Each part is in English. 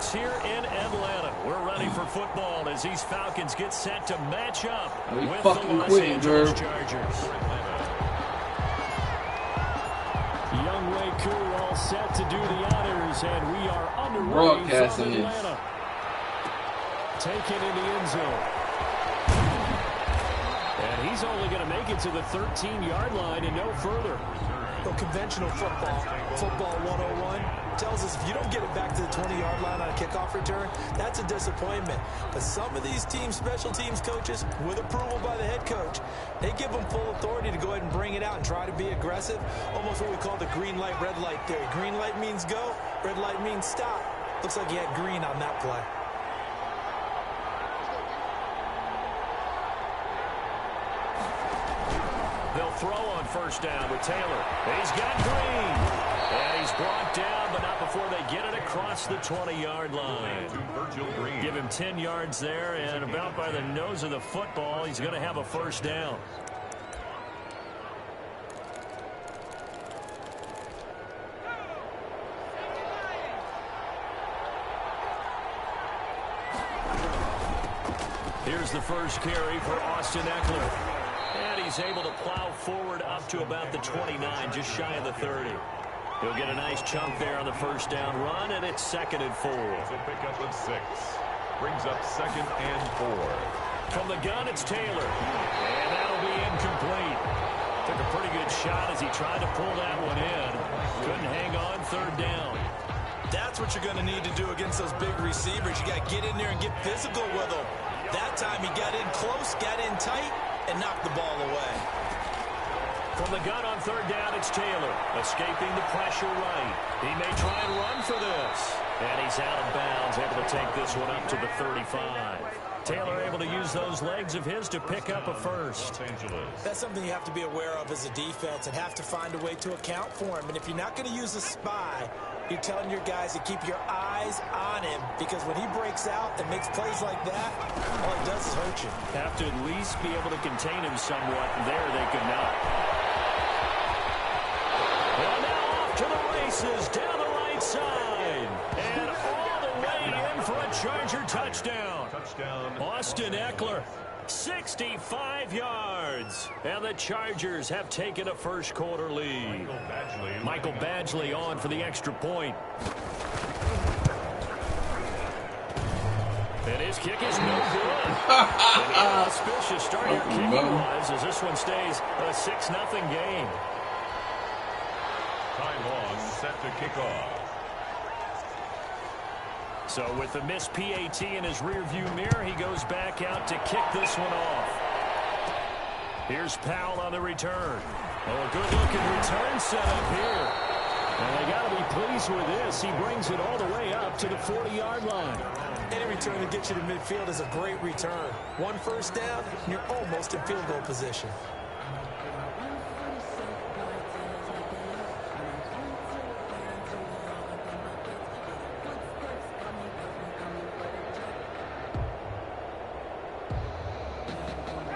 Sports here in Atlanta. We're ready for football as these Falcons get set to match up with the Los Angeles Chargers. Younghoe Koo all set to do the honors, and we are underway from Atlanta. Taken in the end zone. And he's only going to make it to the 13-yard line and no further. Well, conventional football 101, tells us if you don't get it back to the 20-yard line on a kickoff return, that's a disappointment. But some of these special teams coaches, with approval by the head coach, they give them full authority to go ahead and bring it out and try to be aggressive. Almost what we call the green light, red light theory. Green light means go, red light means stop. Looks like he had green on that play. They'll throw on first down with Taylor. He's got Green. And he's brought down, but not before they get it across the 20-yard line. Give him 10 yards there, and about by the nose of the football, he's going to have a first down. Here's the first carry for Austin Eckler. And he's able to plow forward up to about the 29, just shy of the 30. He'll get a nice chunk there on the first down run, and it's 2nd and 4. So pick up at 6. Brings up 2nd and 4. From the gun, it's Taylor. And that'll be incomplete. Took a pretty good shot as he tried to pull that one in. Couldn't hang on, 3rd down. That's what you're going to need to do against those big receivers. You got to get in there and get physical with them. That time he got in close, got in tight, and knocked the ball away. From the gun on 3rd down, it's Taylor. Escaping the pressure right. He may try and run for this. And he's out of bounds, able to take this one up to the 35. Taylor able to use those legs of his to pick up a first. That's something you have to be aware of as a defense and have to find a way to account for him. And if you're not going to use a spy, you're telling your guys to keep your eyes on him, because when he breaks out and makes plays like that, all it does is hurt you. Have to at least be able to contain him somewhat. There they could not. Well, now off to the races down the right side. And all the way in for a Charger touchdown. Austin Eckler, 65 yards. And the Chargers have taken a first quarter lead. Michael Badgley on for the extra point. And his kick is no good. An auspicious start your kick was, as this one stays a 6-0 game. Time long, set to kick off. So with the missed PAT in his rearview mirror, he goes back out to kick this one off. Here's Powell on the return. Oh, a good-looking return set up here. And they got to be pleased with this. He brings it all the way up to the 40-yard line. Any return that gets you to midfield is a great return. 1 first down, and you're almost in field goal position.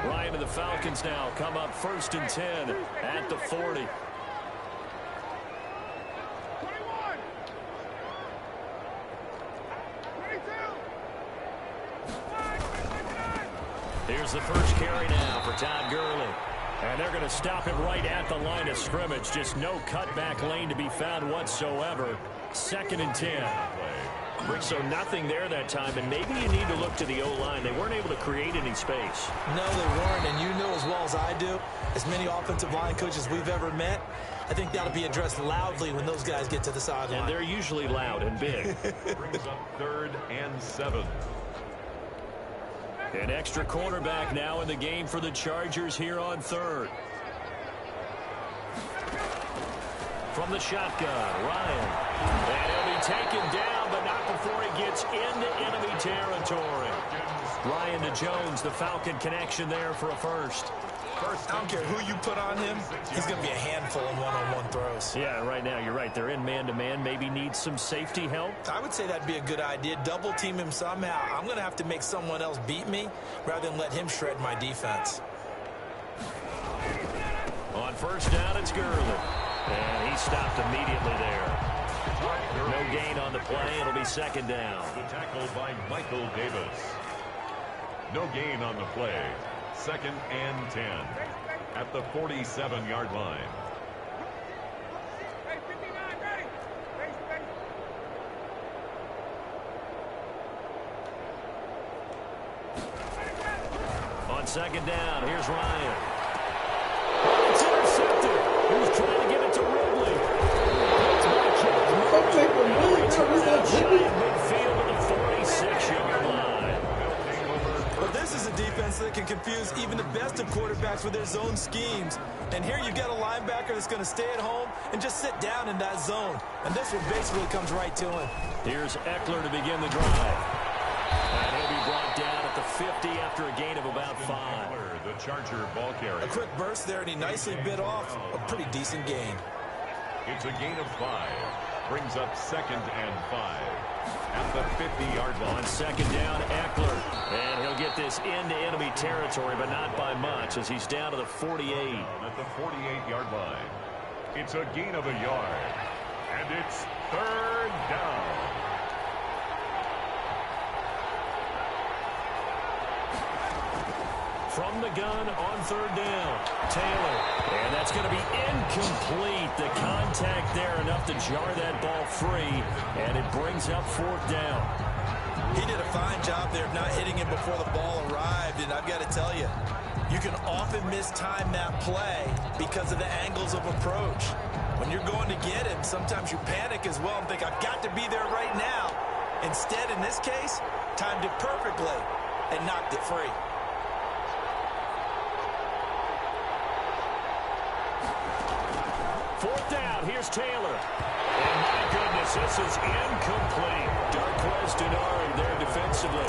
Ryan and the Falcons now come up 1st and 10 at the 40. Here's the first carry now for Todd Gurley. And they're going to stop him right at the line of scrimmage. Just no cutback lane to be found whatsoever. 2nd and 10. So nothing there that time, and maybe you need to look to the O-line. They weren't able to create any space. No, they weren't, and you know as well as I do, as many offensive line coaches we've ever met, I think that'll be addressed loudly when those guys get to the sideline. And they're usually loud and big. Brings up 3rd and 7. An extra quarterback now in the game for the Chargers here on 3rd. From the shotgun, Ryan. And he'll be taken down, but not before he gets into enemy territory. Ryan to Jones, the Falcon connection there for a first. I don't care who you put on him, he's going to be a handful in one-on-one throws. Yeah, right now you're right. They're in man-to-man. Maybe need some safety help. I would say that'd be a good idea. Double team him somehow. I'm going to have to make someone else beat me rather than let him shred my defense. On first down, it's Gurley. And he stopped immediately there. No gain on the play. It'll be second down. The tackle by Michael Davis. No gain on the play. Second and 10 at the 47-yard line. On second down, here's Ryan. It's intercepted. He's trying to give it to Ridley. Midfield at the 46-yard line. But this is a defense that can confuse even the best of quarterbacks with their zone schemes. And here you get a linebacker that's going to stay at home and just sit down in that zone. And this one basically comes right to him. Here's Eckler to begin the drive. And he'll be brought down at the 50 after a gain of about 5. The Charger ball carrier. A quick burst there, and he nicely bit off a pretty decent gain. It's a gain of 5. Brings up second and 5 at the 50-yard line. On second down, Eckler. And he'll get this into enemy territory, but not by much as he's down to the 48. At the 48-yard line. It's a gain of a yard. And it's third down. From the gun on third down, Taylor. And that's going to be incomplete. The contact there enough to jar that ball free, and it brings up fourth down. He did a fine job there of not hitting him before the ball arrived, and I've got to tell you, you can often mistime that play because of the angles of approach. When you're going to get him, sometimes you panic as well and think, I've got to be there right now. Instead, in this case, timed it perfectly and knocked it free. Fourth down, here's Taylor. And my goodness, this is incomplete. Darquez Denard there defensively.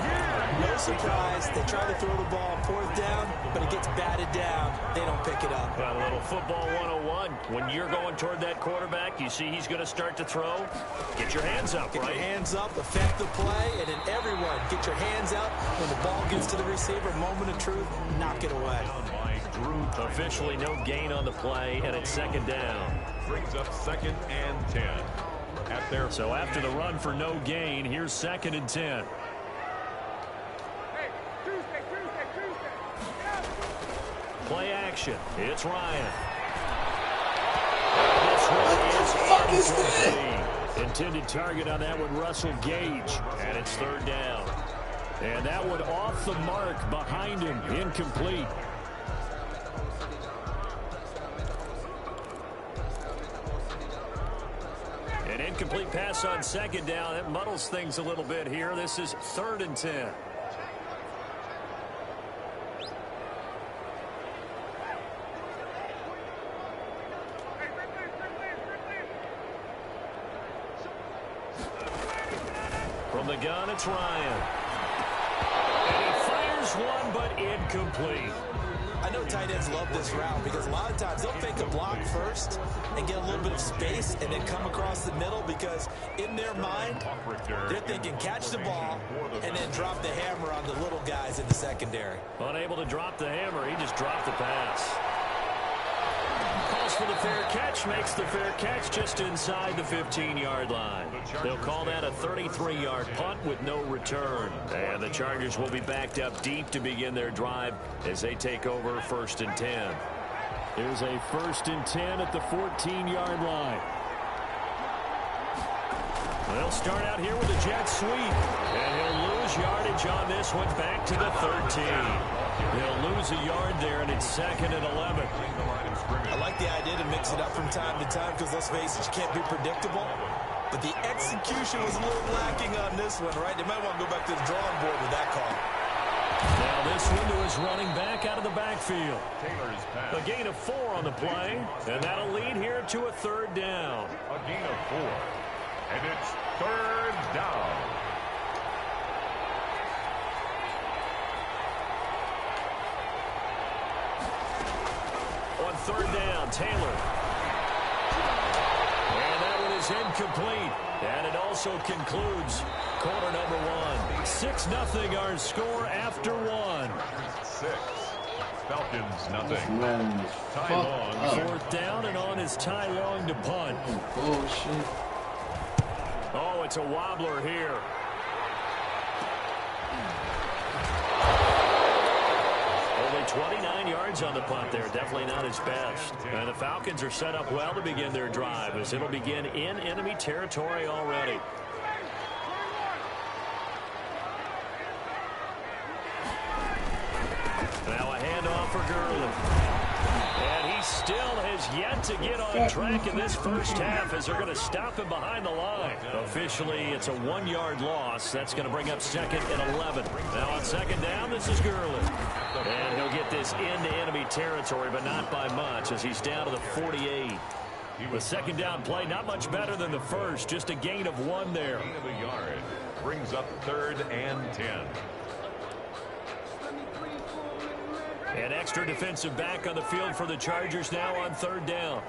No surprise, they try to throw the ball on fourth down, but it gets batted down. They don't pick it up. Got a little football 101. When you're going toward that quarterback, you see he's going to start to throw. Get your hands up, Get right? your hands up, affect the play, and then everyone, get your hands out. When the ball gets to the receiver, moment of truth, knock it away. Officially no gain on the play, and it's second down. Brings up second and 10 at their. So after the run for no gain, here's second and 10. Play action. It's Ryan. This one is incomplete. Intended target on that one, Russell Gage, and it's third down. And that one off the mark behind him, incomplete. An incomplete pass on second down. It muddles things a little bit here. This is third and 10. From the gun, it's Ryan. And he fires one, but incomplete. I know tight ends love this route because a lot of times they'll fake a block first and get a little bit of space and then come across the middle because in their mind, they're thinking catch the ball and then drop the hammer on the little guys in the secondary. Unable to drop the hammer, he just dropped the pass. Calls for the fair catch, makes the fair catch just inside the 15-yard line. They'll call that a 33-yard punt with no return. And the Chargers will be backed up deep to begin their drive as they take over first and 10. Here's a first and 10 at the 14-yard line. They'll start out here with a jet sweep. And he'll lose yardage on this one back to the 13. They'll lose a yard there, and it's second and 11. I like the idea to mix it up from time to time because, let's face it, you can't be predictable. But the execution was a little lacking on this one, right? They might want to go back to the drawing board with that call. Now this window is running back out of the backfield. A gain of 4 on the play, and that'll lead here to a third down. A gain of 4, and it's third down. On third down, Taylor. And that one is incomplete. And it also concludes quarter number 1. 6-0 our score after 1. 6. Falcons nothing. Ty Long. Fourth down, and on is Ty Long to punt. Bullshit. it's a wobbler here. Only 29 yards on the punt there. Definitely not his best. And the Falcons are set up well to begin their drive as it'll begin in enemy territory already. Now a handoff for Gurley. And he still has yet to get on track in this first half as they're going to stop him behind the line. Officially, it's a 1-yard loss. That's going to bring up 2nd and 11. Now on 2nd down, this is Gurley. And he'll get this into enemy territory, but not by much as he's down to the 48. The 2nd down play, not much better than the first. Just a gain of 1 there. Gain of a yard brings up 3rd and 10. An extra defensive back on the field for the Chargers now on 3rd down.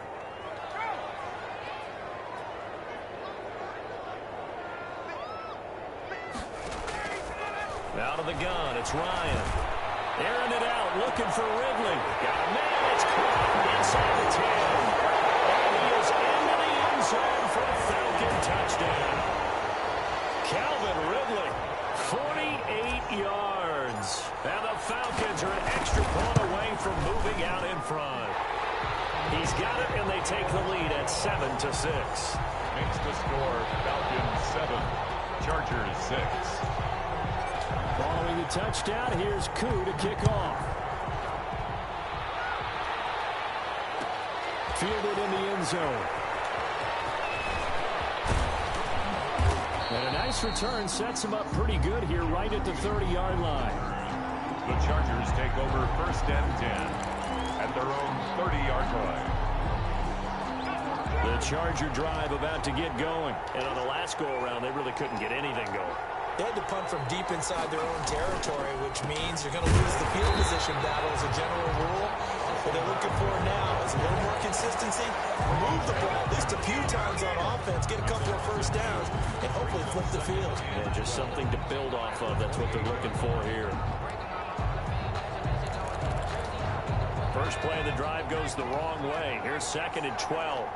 Out of the gun, it's Ryan. Airing it out, looking for Ridley. Got a man, it's caught inside the 10. And he is into the end zone for a Falcon touchdown. Calvin Ridley, 48 yards. And the Falcons are an extra point away from moving out in front. He's got it, and they take the lead at 7-6. Makes the score Falcons 7, Chargers 6. Following the touchdown, here's Koo to kick off. Fielded in the end zone. And a nice return sets him up pretty good here right at the 30-yard line. The Chargers take over 1st and 10 at their own 30-yard line. The Charger drive about to get going. And on the last go-around, they really couldn't get anything going. They had to punt from deep inside their own territory, which means you're going to lose the field position battle as a general rule. What they're looking for now is a little more consistency, move the ball at least a few times on offense, get a couple of first downs, and hopefully flip the field. Yeah, just something to build off of. That's what they're looking for here. First play of the drive goes the wrong way. Here's 2nd and 12.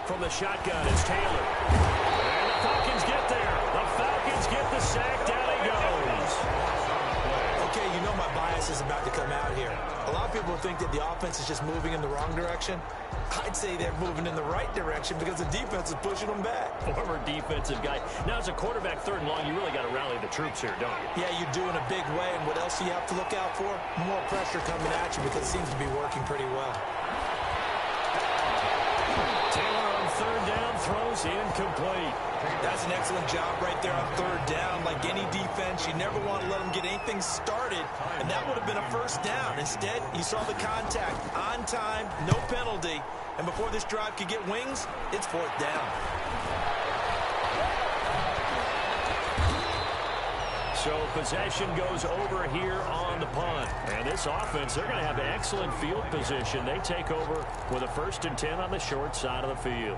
From the shotgun is Taylor. And the Falcons get there. The Falcons get the sack. Down he goes. Okay, you know my bias is about to come out here. A lot of people think that the offense is just moving in the wrong direction. I'd say they're moving in the right direction because the defense is pushing them back. Former defensive guy. Now, as a quarterback 3rd and long, you really got to rally the troops here, don't you? Yeah, you do in a big way. And what else do you have to look out for? More pressure coming at you because it seems to be working pretty well. Taylor on 3rd down throws incomplete. That's an excellent job right there on 3rd down. Like any defense, you never want to let them get anything started, and that would have been a first down. Instead, you saw the contact on time, no penalty, and before this drive could get wings, it's 4th down. So possession goes over here on the punt. And this offense, they're going to have excellent field position. They take over with a 1st and 10 on the short side of the field.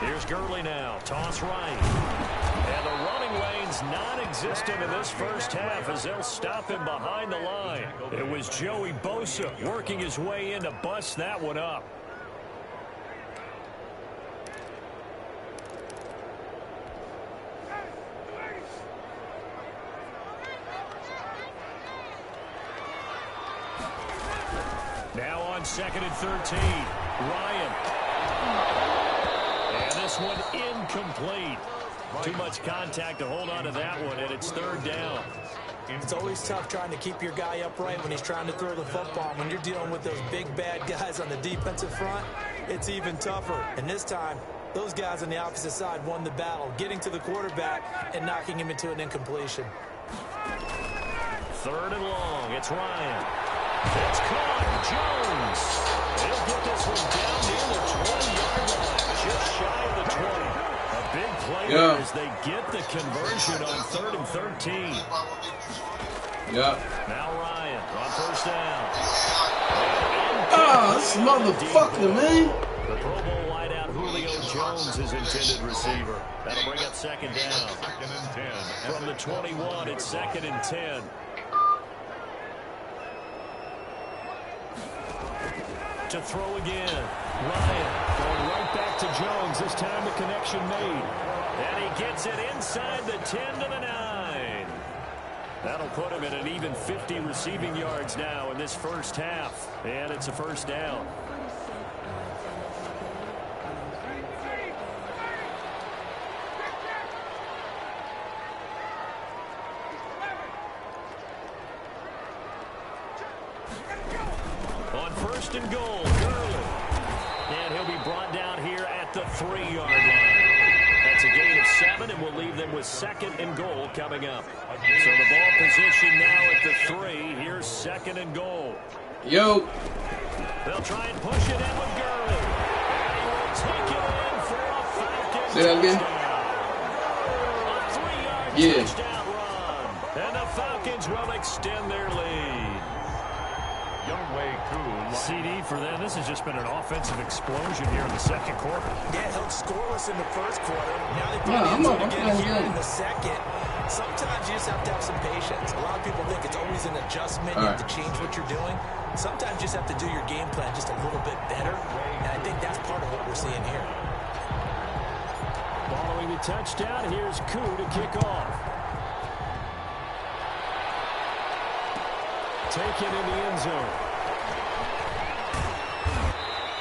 Here's Gurley now. Toss right. And the running lane's non-existent in this first half as they'll stop him behind the line. It was Joey Bosa working his way in to bust that one up. Now on 2nd and 13. Ryan. And this one incomplete. Too much contact to hold on to that one, and it's 3rd down. It's always tough trying to keep your guy upright when he's trying to throw the football. When you're dealing with those big, bad guys on the defensive front, it's even tougher. And this time, those guys on the opposite side won the battle, getting to the quarterback and knocking him into an incompletion. 3rd and long. It's Ryan. It's caught. Jones. He'll get this one down near the 20-yard line, just shy of the 20. A big play there as they get the conversion on 3rd and 13. Yeah. Now Ryan on 1st down. Ah, this motherfucker, man. The Pro Bowl wideout Julio Jones, his intended receiver. That'll bring up second down. Second and 10. From the 21, it's second and 10. To throw again. Ryan going right back to Jones. This time the connection made. And he gets it inside the 10 to the 9. That'll put him at an even 50 receiving yards now in this first half. And it's a first down. On first and goal, Gurley. And he'll be brought down here at the 3-yard line. That's a gain of 7, and we'll leave them with second and goal coming up. So the ball position now at the 3. Here's second and goal. Yo. They'll try and push it in with Gurley. And he will take it in for a Falcons Say that again. touchdown. A 3-yard Yeah. touchdown run. And the Falcons will extend their lead. CD for them. This has just been an offensive explosion here in the second quarter. Yeah, held scoreless in the first quarter. Now they put it again here in the second. Sometimes you just have to have some patience. A lot of people think it's always an adjustment. You have to change what you're doing. Sometimes you just have to do your game plan just a little bit better. And I think that's part of what we're seeing here. Following the touchdown, here's Koo to kick off. Taken in the end zone.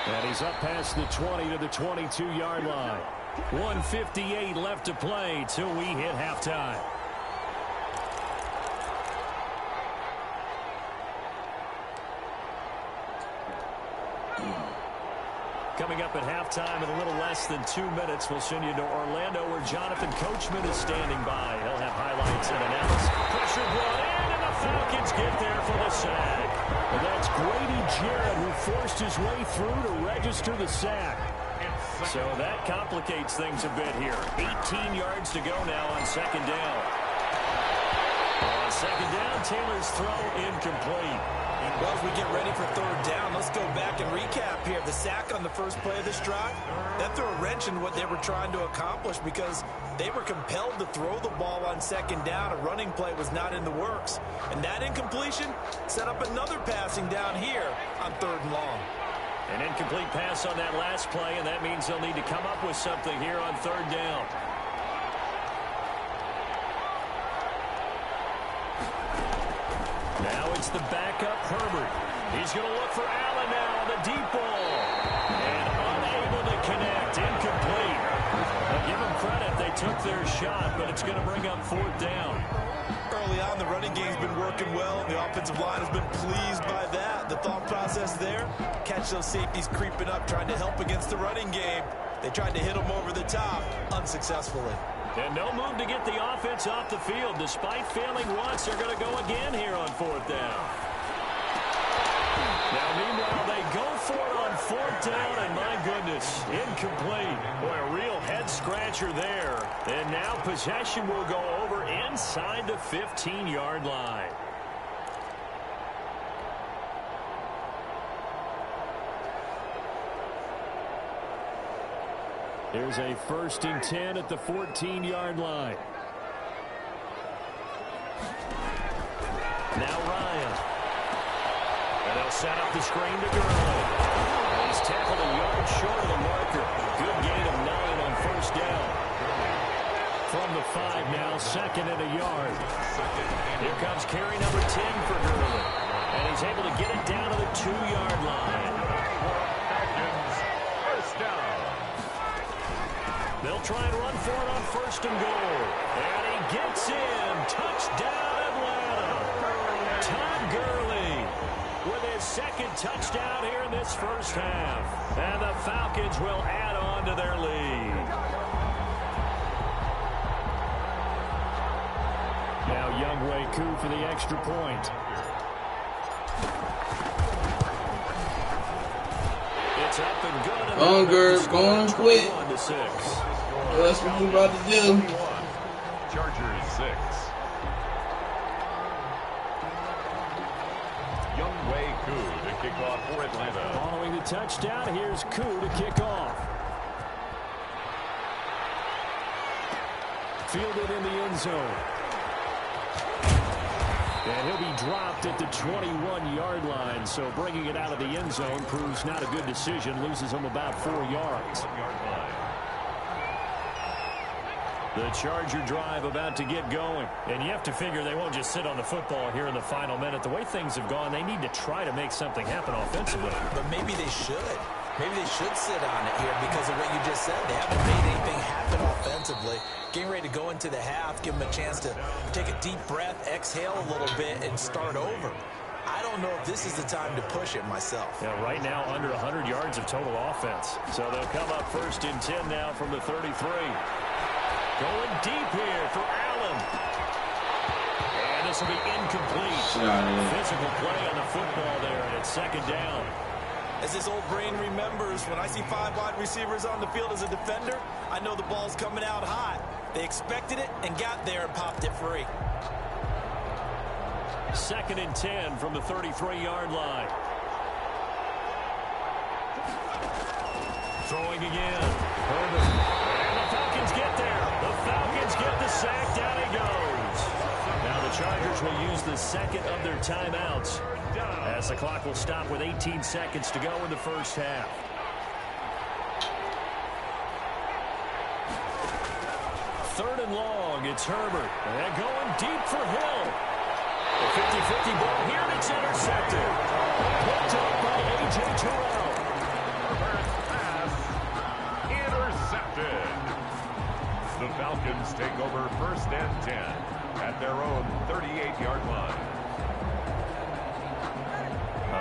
And he's up past the 20 to the 22-yard line. 1:58 left to play till we hit halftime. Coming up at halftime in a little less than 2 minutes, we'll send you to Orlando where Jonathan Coachman is standing by. He'll have highlights and analysis. Pressure brought in, and the Falcons get there for the sack. And that's Grady Jarrett who forced his way through to register the sack. So that complicates things a bit here. 18 yards to go now on second down. On second down, Taylor's throw incomplete. Well, as we get ready for third down, let's go back and recap here. The sack on the first play of this drive, that threw a wrench in what they were trying to accomplish because they were compelled to throw the ball on second down. A running play was not in the works. And that incompletion set up another passing down here on third and long. An incomplete pass on that last play, and that means they'll need to come up with something here on third down. Now it's the backup Herbert. He's going to look for Allen now on the deep ball. And unable to connect. Incomplete. Now give them credit. They took their shot, but it's going to bring up fourth down. Early on, the running game's been working well. The offensive line has been pleased by that. The thought process there, catch those safeties creeping up, trying to help against the running game. They tried to hit them over the top, unsuccessfully. And no move to get the offense off the field. Despite failing once, they're going to go again here on fourth down. Now, meanwhile, they go for it on fourth down, and my goodness, incomplete. Boy, a real head-scratcher there. And now possession will go over inside the 15-yard line. There's a 1st and 10 at the 14-yard line. Now Ryan. And they'll set up the screen to Gurley. He's tackled a yard short of the marker. Good gain of 9 on first down. From the 5 now, second and a yard. Here comes carry number 10 for Gurley. And he's able to get it down to the 2-yard line. First down. They'll try and run for it on first and goal. And he gets in. Touchdown, Atlanta. Todd Gurley with his second touchdown here in this first half. And the Falcons will add on to their lead. Now Younghoe Koo for the extra point. It's up and good. Hunger, going quick. 1-6. That's what we're about to do. Chargers 6. Younghoe Koo to kick off for Atlanta. Following the touchdown, here's Koo to kick off. Fielded in the end zone. And he'll be dropped at the 21-yard line. So bringing it out of the end zone proves not a good decision. Loses him about 4 yards. The Charger drive about to get going. And you have to figure they won't just sit on the football here in the final minute. The way things have gone, they need to try to make something happen offensively. But maybe they should. Maybe they should sit on it here because of what you just said. They haven't made anything happen offensively. Getting ready to go into the half, give them a chance to take a deep breath, exhale a little bit, and start over. I don't know if this is the time to push it myself. Yeah, right now under 100 yards of total offense. So they'll come up 1st and 10 now from the 33. Going deep here for Allen. And this will be incomplete. Physical play on the football there, and it's 2nd down. As his old brain remembers, when I see 5 wide receivers on the field as a defender, I know the ball's coming out hot. They expected it and got there and popped it free. 2nd and 10 from the 33-yard line. Throwing again. Herbert. And the Falcons get there. The Falcons get the sack. Down he goes. Now the Chargers will use the 2nd of their timeouts, as the clock will stop with 18 seconds to go in the first half. Third and long, it's Herbert. And going deep for Hill. The 50-50 ball here, and it's intercepted. Picked up by A.J. Terrell. Herbert's pass intercepted. The Falcons take over 1st and 10 at their own 38-yard line.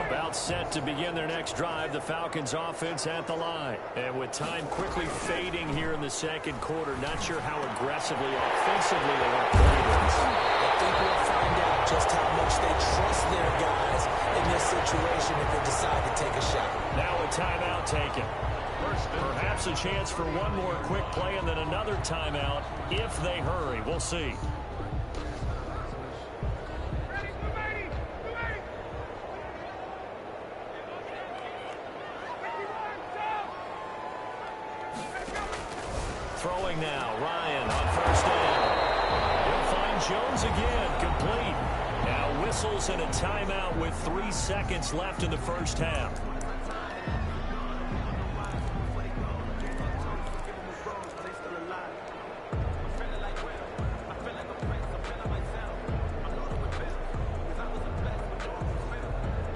About set to begin their next drive, the Falcons offense at the line. And with time quickly fading here in the 2nd quarter, not sure how aggressively, offensively they want to play this. I think we'll find out just how much they trust their guys in this situation if they decide to take a shot. Now a timeout taken. Perhaps a chance for one more quick play and then another timeout if they hurry. We'll see. Throwing now, Ryan on 1st down. He'll find Jones again, complete. Now whistles and a timeout with 3 seconds left in the first half.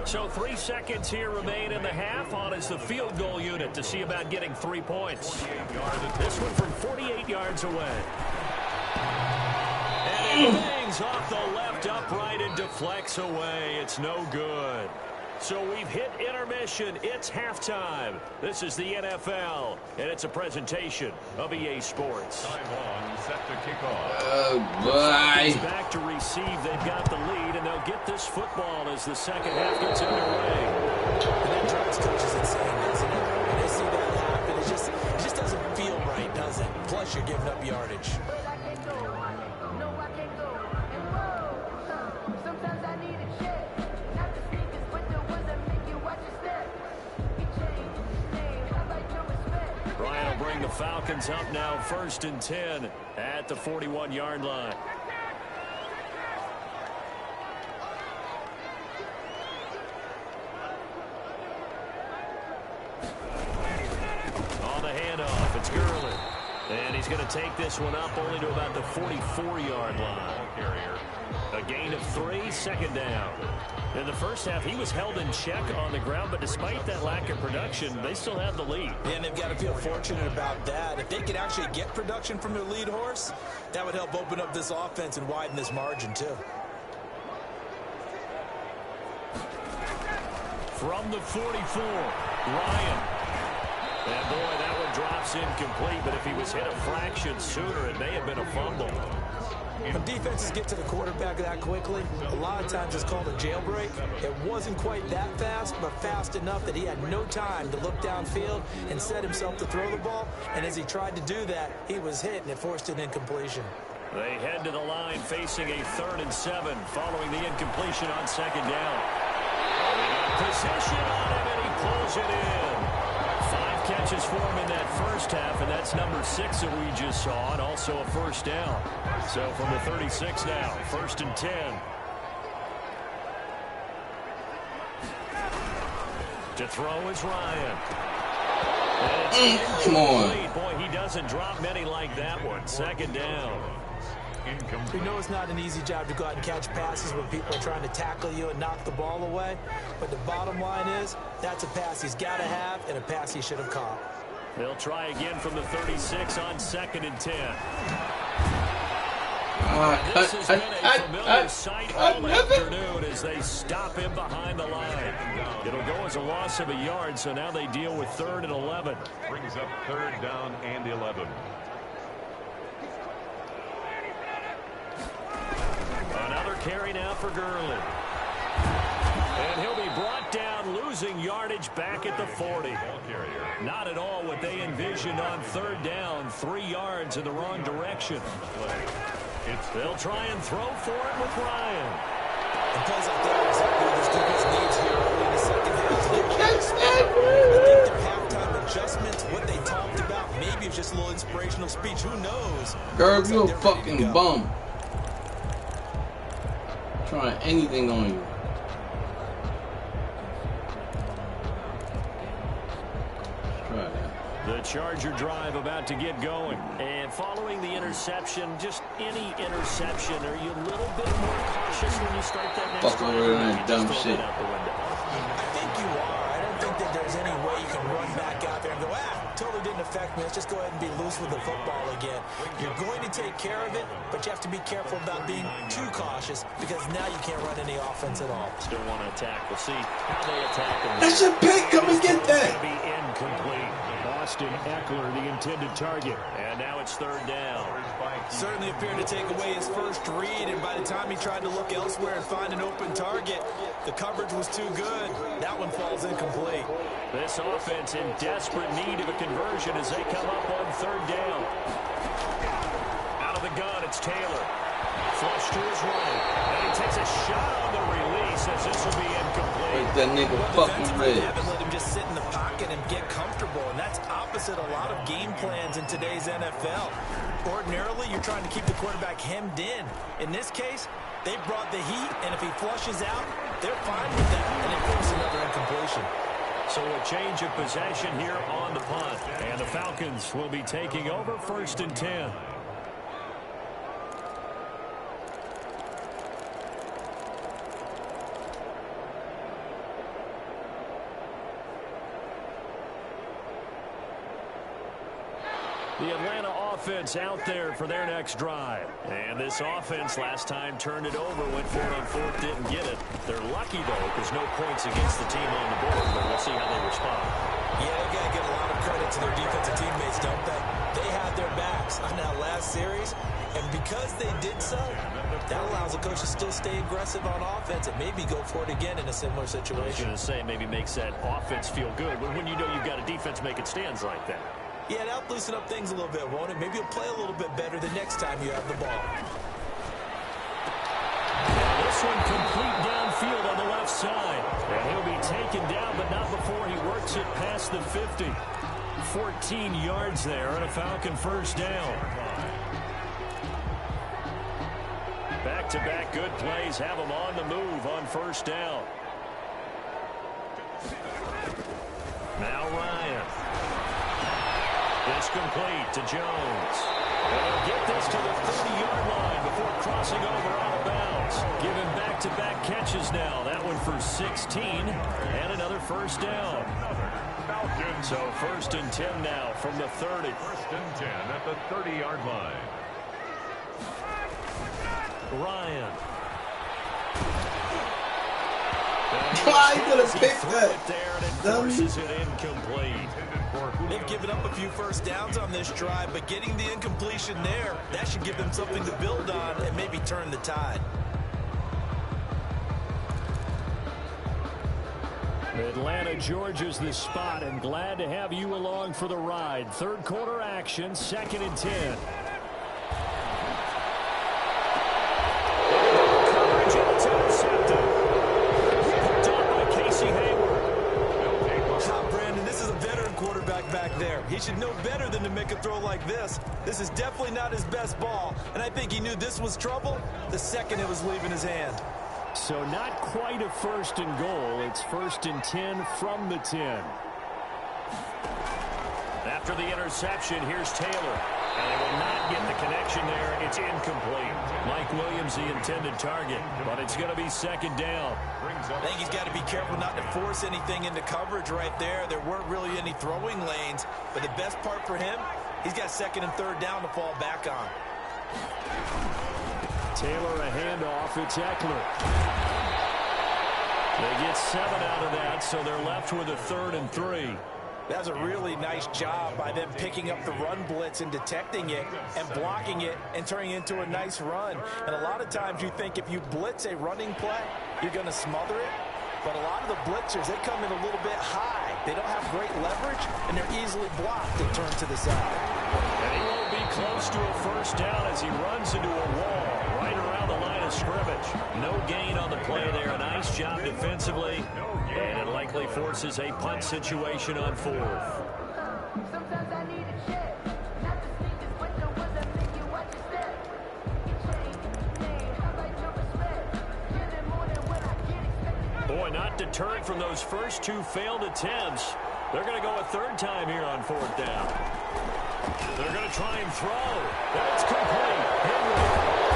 So 3 seconds here remain in the half. On is the field goal unit to see about getting 3 points. This one from 48 yards away. And it bangs off the left upright and deflects away. It's no good. So we've hit intermission. It's halftime. This is the NFL, and it's a presentation of EA Sports. Time on, set to kick off. Oh, boy. Back to receive. They've got the lead, and they'll get this football as the 2nd half gets underway. And that drives coaches insane, doesn't it? When they see that happen, it just doesn't feel right, does it? Plus, you're giving up yardage. Ryan will bring the Falcons up now 1st and 10 at the 41-yard line. On the handoff, it's Gurley. And he's going to take this one up only to about the 44-yard line. Carrier. A gain of 3, 2nd down. In the first half, he was held in check on the ground, but despite that lack of production, they still have the lead. Yeah, and they've got to feel fortunate about that. If they could actually get production from their lead horse, that would help open up this offense and widen this margin, too. From the 44, Ryan. And boy, that one drops incomplete, but if he was hit a fraction sooner, it may have been a fumble. When defenses get to the quarterback that quickly, a lot of times it's called a jailbreak. It wasn't quite that fast, but fast enough that he had no time to look downfield and set himself to throw the ball. And as he tried to do that, he was hit, and it forced an incompletion. They head to the line facing a 3rd and 7 following the incompletion on 2nd down. Position on him, and he pulls it in. 5 catches touches for him in that first half, and that's number 6 that we just saw, and also a first down. So from the 36 now, 1st and 10. To throw is Ryan. Come on. Boy, he doesn't drop many like that one. 2nd down. We know it's not an easy job to go out and catch passes when people are trying to tackle you and knock the ball away. But the bottom line is, that's a pass he's got to have and a pass he should have caught. They'll try again from the 36 on 2nd and 10. This has been a familiar sight all afternoon as they stop him behind the line. It'll go as a loss of a yard, so now they deal with 3rd and 11. Brings up 3rd down and 11. Another carry now for Gurley. And he'll be brought down, losing yardage back at the 40. Not at all what they envisioned on 3rd down. 3 yards in the wrong direction. They'll try and throw for it with Ryan. And plays like that are exactly what this defense needs here early in the second half. I think their halftime adjustments, what they talked about, maybe it's just a little inspirational speech. Who knows? Gerb, you a fucking bum. Trying anything on you. Try that. The Charger drive about to get going. And following the interception, just any interception, are you a little bit more cautious when you start that next Fuck drive? over that dumb shit. I think you are. I don't think that there's any way you can run back out there and go, totally didn't affect me. Let's just go ahead and be loose with the football again. You're going to take care of it, but you have to be careful about being too cautious because now you can't run any offense at all. Still want to attack. We'll see how they attack him. That's a pick. Come and get that. Be incomplete. Austin Eckler, the intended target. And now it's 3rd down. Certainly appeared to take away his first read, and by the time he tried to look elsewhere and find an open target, the coverage was too good. That one falls incomplete. This offense in desperate need of a conversion as they come up on 3rd down. Out of the gun, it's Taylor. Flush to his right. And he takes a shot on the release as this will be incomplete. That nigga fucking They red. haven't let him just sit in the pocket and get comfortable, and that's opposite a lot of game plans in today's NFL. Ordinarily, you're trying to keep the quarterback hemmed in. In this case, they brought the heat, and if he flushes out, they're fine with that, and they force another incompletion. So a change of possession here on the punt. And the Falcons will be taking over 1st and 10. The Atlanta offense out there for their next drive. And this offense last time turned it over, went for it on 4th, didn't get it. They're lucky, though, because no points against the team on the board, but we'll see how they respond. Yeah, they got to give a lot of credit to their defensive teammates, don't they? They had their backs on that last series, and because they did so, that allows the coach to still stay aggressive on offense and maybe go for it again in a similar situation. I was going to say, maybe makes that offense feel good, but when you know you've got a defense making stands like that. Yeah, that'll loosen up things a little bit, won't it? Maybe you'll play a little bit better the next time you have the ball. And this one complete downfield on the left side. And he'll be taken down, but not before he works it past the 50. 14 yards there on a Falcon 1st down. Back-to-back good plays have them on the move on 1st down. Now Ryan. It's complete to Jones. And they'll get this to the 30-yard line before crossing over out of bounds. Giving back-to-back catches now. That one for 16 and another 1st down. So 1st and 10 now from the 30. 1st and 10 at the 30-yard line. I Ryan. could have picked that. There and it forces it incomplete. They've given up a few 1st downs on this drive, but getting the incompletion there, that should give them something to build on and maybe turn the tide. Atlanta, Georgia's the spot, and glad to have you along for the ride. 3rd quarter action, 2nd and 10. Coverage intercepted. Picked up by Casey Hayward. Brandon, this is a veteran quarterback back He should know better than to make a throw like this. This is definitely not his best ball, and I think he knew this was trouble the second it was leaving his hand. So not quite a 1st and goal. It's 1st and 10 from the 10. After the interception, here's Taylor. And they will not get the connection there. It's incomplete. Mike Williams, the intended target, but it's going to be 2nd down. I think he's got to be careful not to force anything into coverage right there. There weren't really any throwing lanes, but the best part for him, he's got 2nd and 3rd down to fall back on. Taylor a handoff. It's Eckler. They get 7 out of that, so they're left with a 3rd and 3. That's a really nice job by them picking up the run blitz and detecting it and blocking it and turning it into a nice run. And a lot of times you think if you blitz a running play, you're going to smother it. But a lot of the blitzers, they come in a little bit high. They don't have great leverage, and they're easily blocked and turned to the side. And he won't be close to a 1st down as he runs into a wall right around the line of scrimmage. No gain on the play there. A nice job defensively. And it likely forces a punt situation on 4th. Sometimes I need a check. Not the sneakers, but the ones that make you watch your step. You change your name, how about your respect? Getting more than what I get expected. Boy, not deterred from those first 2 failed attempts. They're going to go a 3rd time here on 4th down. They're going to try and throw. And it's complete. Henry.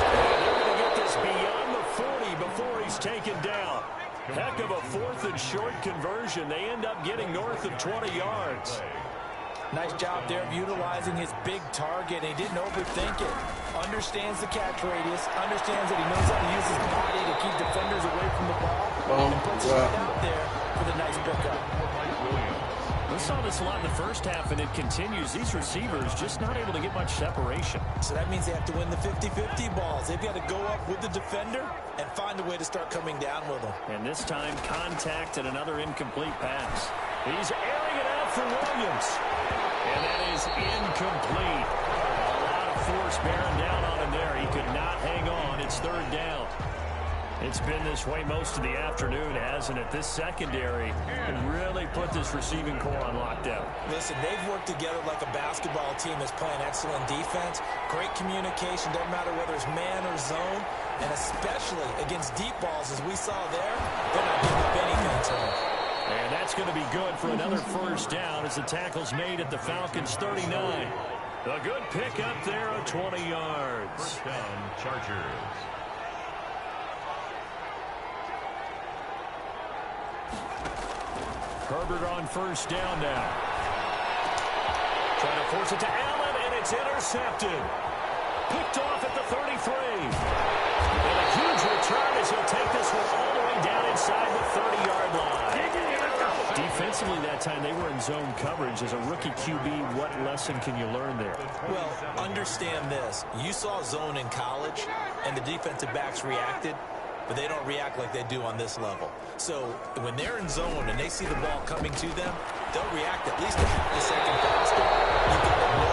And they're going to get this beyond the 40 before he's taken down. Heck of a 4th and short conversion. They end up getting north of 20 yards. Nice job there of utilizing his big target. He didn't overthink it. Understands the catch radius. Understands that he knows how to use his body to keep defenders away from the ball. And puts it right out there for the nice pickup. We saw this a lot in the first half, and it continues. These receivers just not able to get much separation. So that means they have to win the 50-50 balls. They've got to go up with the defender and find a way to start coming down with them. And this time, contact and another incomplete pass. He's airing it out for Williams. And that is incomplete. A lot of force bearing down on him there. He could not hang on. It's 3rd down. It's been this way most of the afternoon, hasn't it? This secondary can really put this receiving core on lockdown. Listen, they've worked together like a basketball team that's playing excellent defense. Great communication, doesn't matter whether it's man or zone. And especially against deep balls, as we saw there, they're not giving up anything to them. And that's going to be good for another 1st down as the tackle's made at the Falcons' 39. A good pick up there of 20 yards. 1st down, Chargers. Herbert on 1st down now. Trying to force it to Allen, and it's intercepted. Picked off at the 33. And a huge return as he'll take this one all the way down inside the 30-yard line. Defensively that time, they were in zone coverage. As a rookie QB, what lesson can you learn there? Well, understand this. You saw zone in college, and the defensive backs reacted, but they don't react like they do on this level. So when they're in zone and they see the ball coming to them, they'll react at least a half a second faster. You've got to know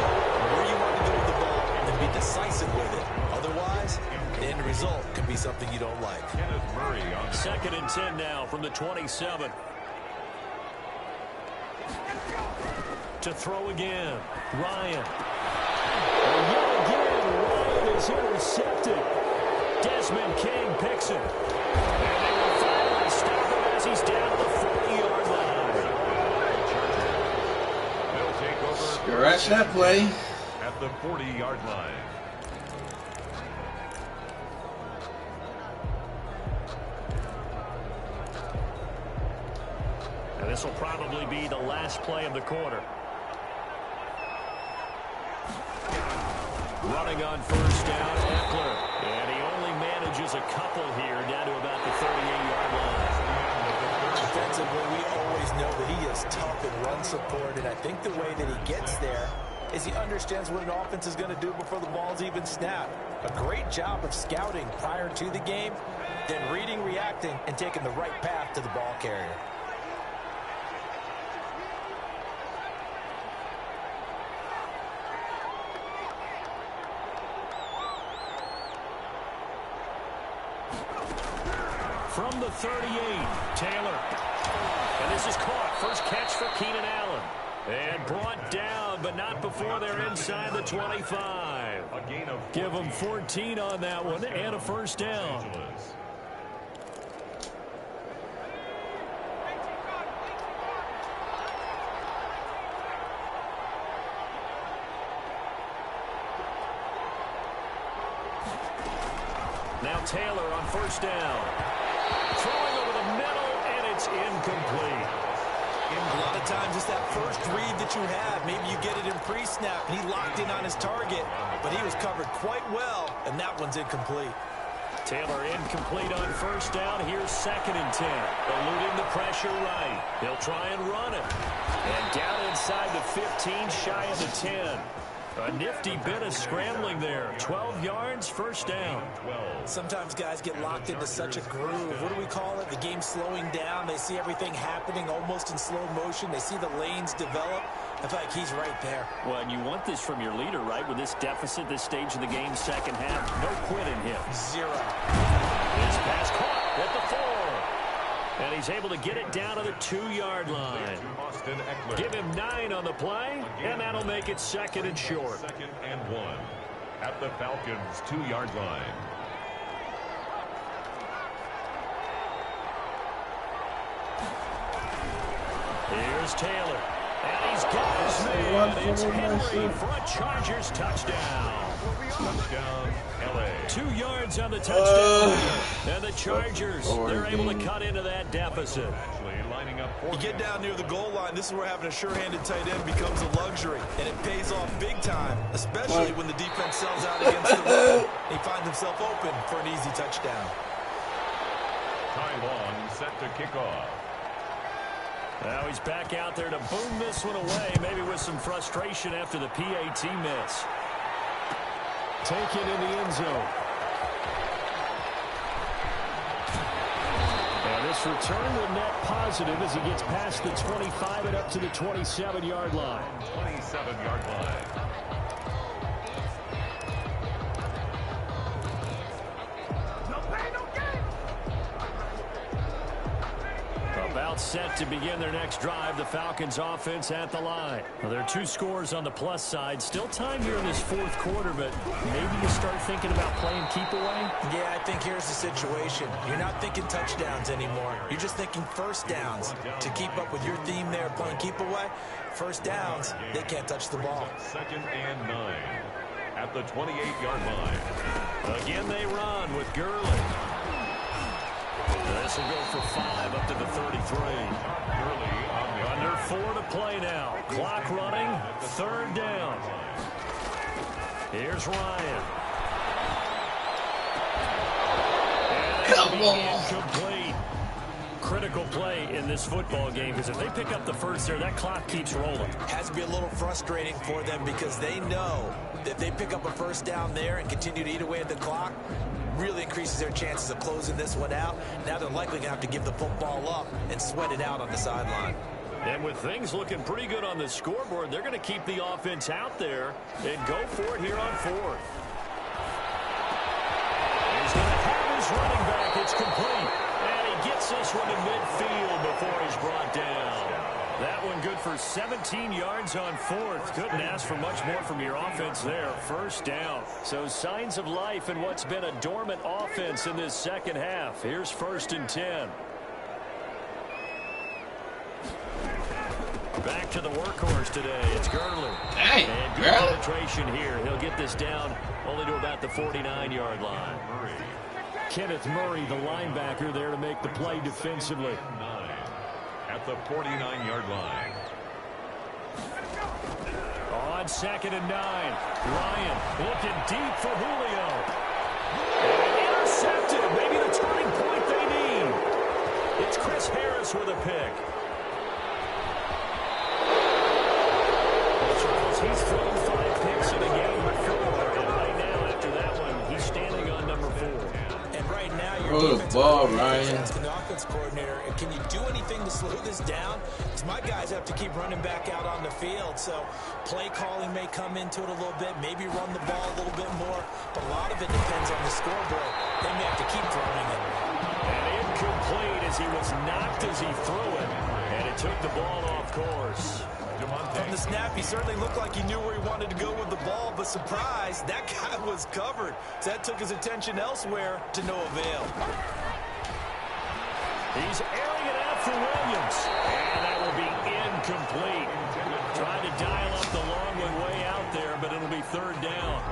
where you want to go with the ball and be decisive with it. Otherwise, the end result could be something you don't like. 2nd and 10 now from the 27. To throw again. Ryan. And yet again, Ryan is intercepted. Desmond King picks it. And they will finally stop him as he's down to the 40-yard line. They'll take over. Scratch that play. At the 40-yard line. And this will probably be the last play of the quarter. Running on 1st down, Eckler. And he only manages a couple here down to about the 38-yard line. Defensively, we always know that he is tough in run support, and I think the way that he gets there is he understands what an offense is going to do before the ball's even snapped. A great job of scouting prior to the game, then reading, reacting, and taking the right path to the ball carrier. From the 38, Taylor. And this is caught. First catch for Keenan Allen. And brought down, but not before they're inside the 25. Give them 14 on that one and a first down. Now Taylor on first down. Throwing over the middle, and it's incomplete. A lot of times it's that first read that you have. Maybe you get it in pre-snap, and he locked in on his target, but he was covered quite well, and that one's incomplete. Taylor incomplete on first down. Here's 2nd and 10. Eluding the pressure right. He'll try and run it. And down inside the 15, shy of the 10. A nifty bit of scrambling there. 12 yards, first down. Sometimes guys get locked into such a groove. What do we call it? The game slowing down. They see everything happening almost in slow motion. They see the lanes develop. I feel like he's right there. Well, and you want this from your leader, right? With this deficit, this stage of the game, second half, no quit in him. 0. His pass caught at the 4. And he's able to get it down to the 2-yard line. Give him 9 on the play, and that'll make it 2nd and short. 2nd and 1 at the Falcons' 2-yard line. Here's Taylor. And he's got his man. It's Henry for a Chargers touchdown. Touchdown, L.A. 2 yards on the touchdown. And the Chargers, they're able to cut into that deficit. Lining up You get down near the goal line, this is where having a sure-handed tight end becomes a luxury, and it pays off big time, especially when the defense sells out against the run. He finds himself open for an easy touchdown. Ty Long set to kick off. Now he's back out there to boom this one away, maybe with some frustration after the PAT miss. Taken in the end zone. And this return will net positive as he gets past the 25 and up to the 27-yard line. 27-yard line. About set to begin their next drive. The Falcons offense at the line. Well, there are 2 scores on the plus side. Still time here in this 4th quarter, but maybe you start thinking about playing keep away? Yeah, I think here's the situation. You're not thinking touchdowns anymore. You're just thinking first downs. To keep up with your theme there, playing keep away, first downs, they can't touch the ball. 2nd and 9 at the 28-yard line. Again, they run with Gurley. This will go for 5 up to the 33. Under 4 to play now. Clock running. 3rd down. Here's Ryan. Come on. Incomplete. Critical play in this football game because if they pick up the first there, that clock keeps rolling. Has to be a little frustrating for them because they know that if they pick up a first down there and continue to eat away at the clock, really increases their chances of closing this one out. Now they're likely going to have to give the football up and sweat it out on the sideline. And with things looking pretty good on the scoreboard, they're going to keep the offense out there and go for it here on 4th. He's going to have his running back. It's complete. And he gets this one to midfield before he's brought down. That one good for 17 yards on 4th. Couldn't ask for much more from your offense there. First down. So signs of life in what's been a dormant offense in this second half. Here's 1st and 10. Back to the workhorse today. It's Gurley. Hey, and good penetration here. He'll get this down only to about the 49-yard line. Kenneth Murray, the linebacker, there to make the play defensively. At the 49-yard line. On 2nd and 9. Ryan looking deep for Julio. And intercepted. Maybe the turning point they need. It's Chris Harris with a pick. He's thrown 5 picks in a game before, and right now, after that one, he's standing on number 4. And right now, Throw your the ball, Ryan. asking the offense coordinator, can you do anything to slow this down? Because my guys have to keep running back out on the field, so play calling may come into it a little bit, maybe run the ball a little bit more, but a lot of it depends on the scoreboard. They may have to keep throwing it. And incomplete as he was knocked as he threw it, and it took the ball off course. From the snap, he certainly looked like he knew where he wanted to go with the ball, but surprise, that guy was covered. So that took his attention elsewhere to no avail. He's airing it out for Williams, and that will be incomplete. Trying to dial up the long way out there, but it'll be third down.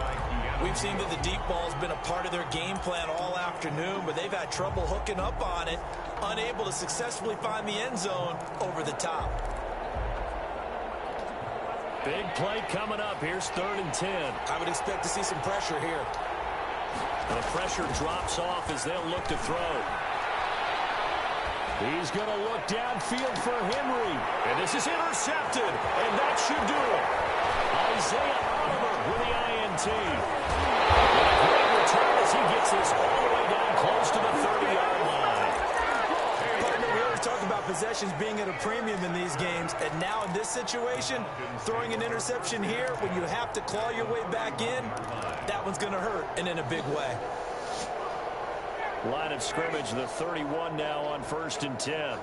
We've seen that the deep ball's been a part of their game plan all afternoon, but they've had trouble hooking up on it, unable to successfully find the end zone over the top. Big play coming up. Here's 3rd and 10. I would expect to see some pressure here. The pressure drops off as they'll look to throw. He's going to look downfield for Henry. And this is intercepted. And that should do it. Isaiah Oliver with the INT. And a great return as he gets this all the way down close to the 30-yard line. Partner, we always talk about possessions being at a premium in these games. And now in this situation, throwing an interception here when you have to claw your way back in, that one's going to hurt, and in a big way. Line of scrimmage, the 31 now on 1st and 10.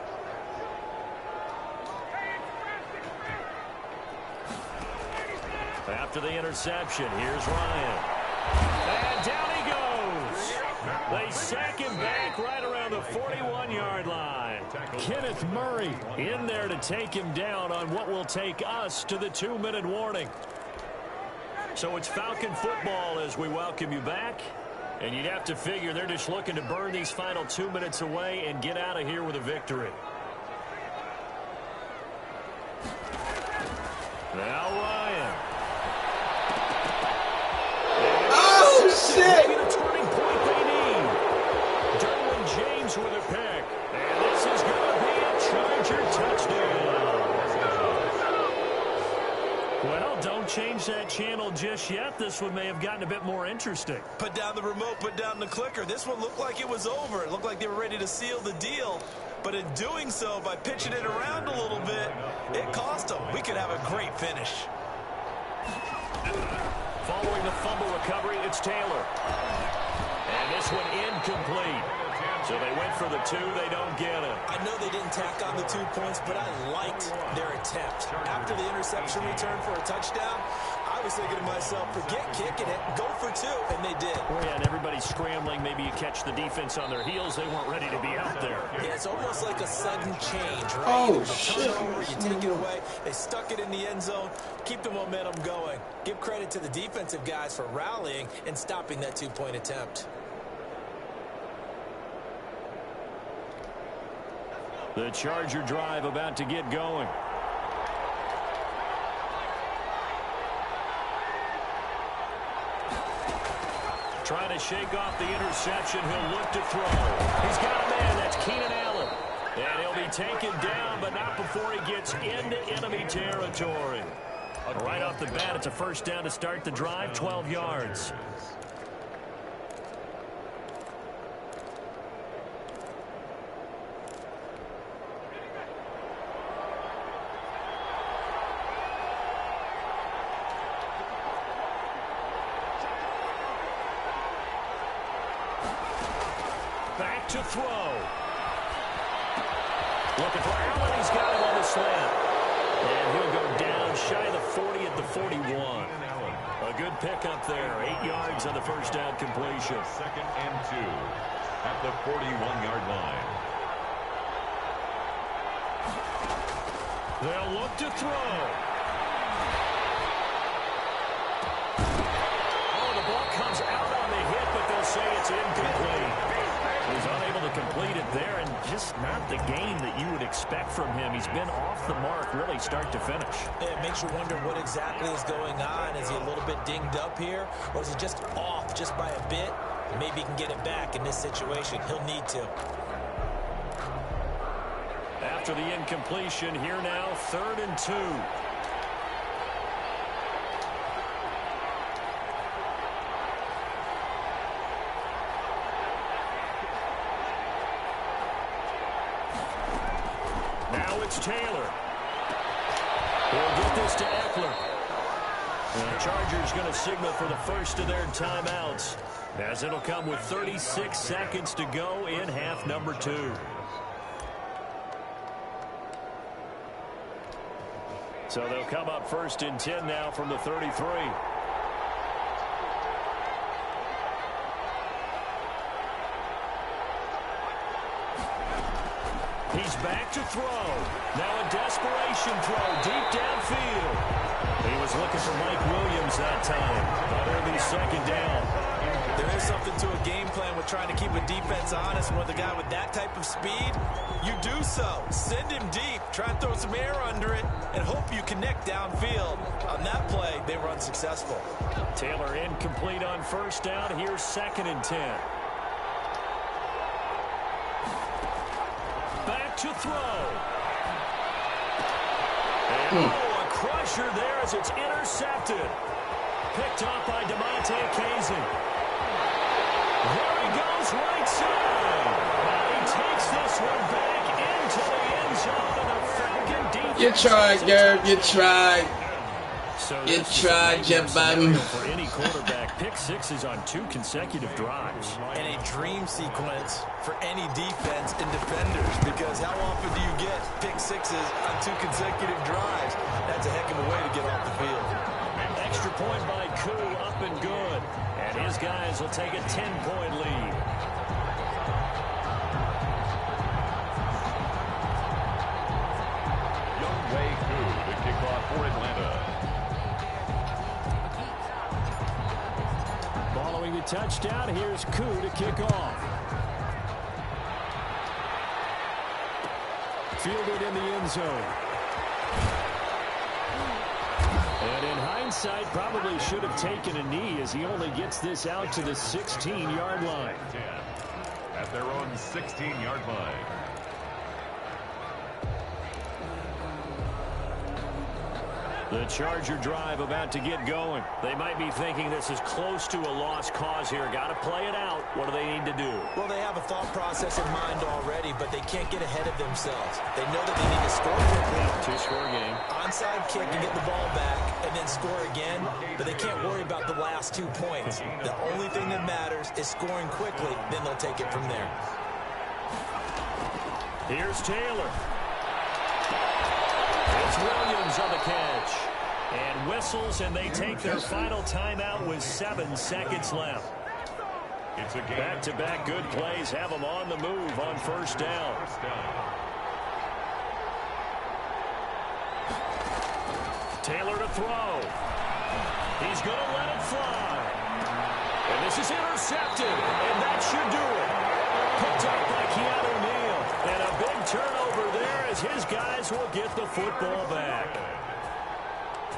After the interception, here's Ryan. And down he goes. They sack him back right around the 41-yard line. Kenneth Murray in there to take him down on what will take us to the 2-minute warning. So it's Falcon football as we welcome you back. And you'd have to figure they're just looking to burn these final 2 minutes away and get out of here with a victory. Now Ryan. Oh, shit! Maybe the turning point they need. Derwin James with a pick. And this is going to be a Charger touchdown. Well, don't change that channel just yet. This one may have gotten a bit more interesting. Put down the remote, put down the clicker. This one looked like it was over. It looked like they were ready to seal the deal. But in doing so, by pitching it around a little bit, it cost them. We could have a great finish. Following the fumble recovery, it's Taylor. And this one incomplete. So they went for the 2. They don't get it. I know they didn't tack on the 2 points, but I liked their attempt. After the interception return for a touchdown, I was thinking to myself, forget kicking it, go for 2, and they did. Well, yeah, and everybody's scrambling. Maybe you catch the defense on their heels. They weren't ready to be out there. Yeah, it's almost like a sudden change, right? Oh, the shit. turnover, you take it away. They stuck it in the end zone. Keep the momentum going. Give credit to the defensive guys for rallying and stopping that 2-point attempt. The Charger drive about to get going. Trying to shake off the interception. He'll look to throw. He's got a man. That's Keenan Allen. And he'll be taken down, but not before he gets into enemy territory. Right off the bat, it's a first down to start the drive, 12 yards. Back to throw. Looking for Allen. He's got him on the slant. And he'll go down shy of the 40 at the 41. A good pickup there. 8 yards on the first down completion. 2nd and 2 at the 41-yard line. They'll look to throw. Oh, the ball comes out on the hit, but they'll say it's incomplete. He's unable to complete it there, and just not the game that you would expect from him. He's been off the mark, really, start to finish. It makes you wonder what exactly is going on. Is he a little bit dinged up here, or is he just off just by a bit? Maybe he can get it back in this situation. He'll need to. After the incompletion, here now, 3rd and 2. Now it's Taylor. He'll get this to Eckler. And the Chargers going to signal for the first of their timeouts, as it'll come with 36 seconds to go in half number 2. So they'll come up first and 10 now from the 33. He's back to throw. Now a desperation throw deep downfield. He was looking for Mike Williams that time, but it'll be second down. There is something to a game plan with trying to keep a defense honest. With a guy with that type of speed, you do so. Send him deep, try and throw some air under it, and hope you connect downfield. On that play, they were unsuccessful. Taylor incomplete on first down. Here's second and 10. Back to throw. And a crusher there as it's intercepted. Picked off by DeMonte Casey. There he goes right side. He takes this one back into the end zone, and the Falcon defense. You tried, Gerb. You tried. So You tried, Jabba. For any quarterback, pick sixes on 2 consecutive drives. And a dream sequence for any defense and defenders, because how often do you get pick sixes on 2 consecutive drives? That's a heck of a way to get off the field. Extra point by Koo, up and good. And his guys will take a 10-point lead. Younghoe Koo to kick off for Atlanta. Following the touchdown, here's Koo to kick off. Fielded in the end zone. And in hindsight, probably should have taken a knee as he only gets this out to the 16-yard line. 10 at their own 16-yard line. The Charger drive about to get going. They might be thinking this is close to a lost cause here. Got to play it out. What do they need to do? Well, they have a thought process in mind already, but they can't get ahead of themselves. They know that they need to score quickly. 2-score game. Onside kick and get the ball back and then score again, but they can't worry about the last 2 points. The only thing that matters is scoring quickly, then they'll take it from there. Here's Taylor. It's Williams on the catch. And whistles, and they take their final timeout with 7 seconds left. It's a game. Back-to-back good plays have them on the move on first down. Taylor to throw. He's going to let it fly. And this is intercepted, and that should do it. Picked up by Keanu Neal. And a big turnover there as his guys will get the football back.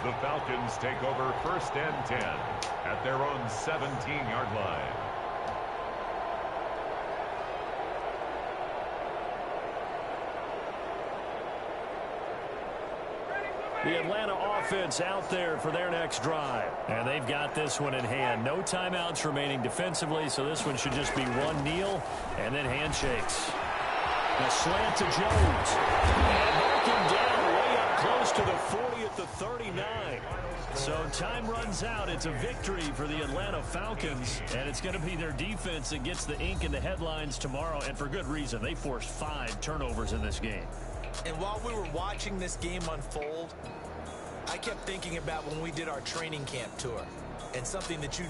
The Falcons take over first and 10 at their own 17-yard line. The Atlanta offense out there for their next drive. And they've got this one in hand. No timeouts remaining defensively, so this one should just be one kneel and then handshakes. The slant to Jones. And marking down way up close to the 40 at the 39. So time runs out. It's a victory for the Atlanta Falcons, and it's going to be their defense that gets the ink in the headlines tomorrow, and for good reason. They forced 5 turnovers in this game. And while we were watching this game unfold, I kept thinking about when we did our training camp tour, and something that you